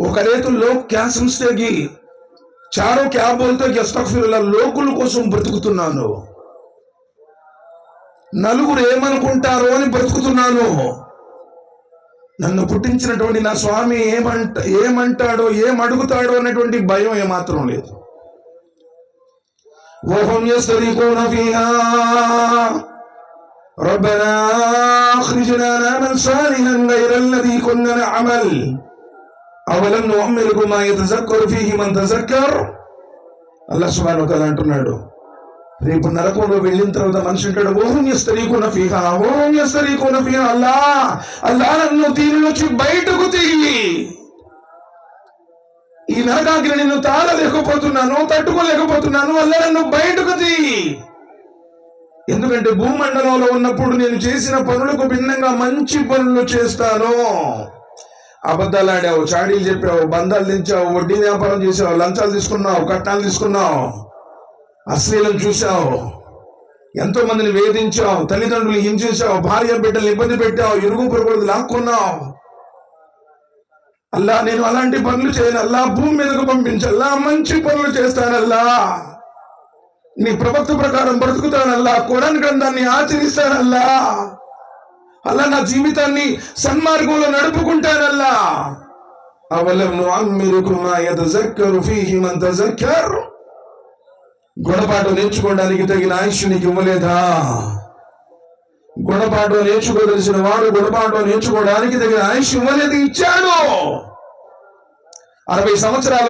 वो करे तो लोग क्या समझते कि चारों क्या बोलते कि అస్తగ్ఫిరుల్లాహ్ లోకుల కోసం బ్రతుకుతున్నాను, నలుగురు ఏమనుకుంటారో అని బ్రతుకుతున్నాను. నన్ను పుట్టించినటువంటి నా స్వామి ఏమంటాడో ఏమడుగుతాడో అనేటువంటి భయం ఏమాత్రం లేదు. وهم يسترقون فيها ربنا اخرجنا نعمل صالحا غير الذي كنا نعمل أولم نعمركم ما يتذكر فيه من تذكر. అల్లాహ్ సుబ్హానహు వ తఆలా అంటున్నాడు, రేపు నరకంలో వెళ్ళిన తర్వాత మనిషి అంటాడు, ఓహం యస్తరీకున ఫీహా, ఓహం యస్తరీకున ఫీహా, అల్లా నన్ను దీని నుంచి బయటకు తీయి. ఈ నరకాగ్ని నిన్ను తాళలేకపోతున్నాను, తట్టుకోలేకపోతున్నాను, అల్లా నన్ను బయటకు తీయి. ఎందుకంటే భూమండలంలో ఉన్నప్పుడు నేను చేసిన పనులకు భిన్నంగా మంచి పనులు చేస్తాను. అబద్ధాలు ఆడావు, చాడీలు చెప్పావు, బంధాలు తెంచావు, వడ్డీ వ్యాపారం చేసావు, లంచాలు తీసుకున్నావు, కట్నాలు తీసుకున్నావు, అశ్లీలం చూసావు, ఎంతో మందిని వేధించావు, తల్లిదండ్రులు హింసించావు, భార్య బిడ్డలు ఇబ్బంది పెట్టావు, ఇరుగు పొరుగులు లాక్కున్నావు. అల్లా నేను అలాంటి పనులు చేయను, అల్లా భూమి మీదకు పంపించల్లా, మంచి పనులు చేస్తానల్లా, నీ ప్రవక్త ప్రకారం బ్రతుకుతానల్లా, ఖురాన్ గ్రంథాన్ని ఆచరిస్తానల్లా, అల్లా నా జీవితాన్ని సన్మార్గంలో నడుపుకుంటానల్లా. అవలం నుఅమ్మిరుకుం మా యతజక్కరు ఫీహి మన్ తజక్కర్. గుణపాఠం నేర్చుకోవడానికి తగిన ఆయుష్ నీకు ఇవ్వలేదా? గుణపాఠం నేర్చుకోదలిసిన వాడు గుణపాఠం నేర్చుకోవడానికి తగిన ఆయుష్ ఇవ్వలేదు, ఇచ్చాడు. 60 సంవత్సరాలు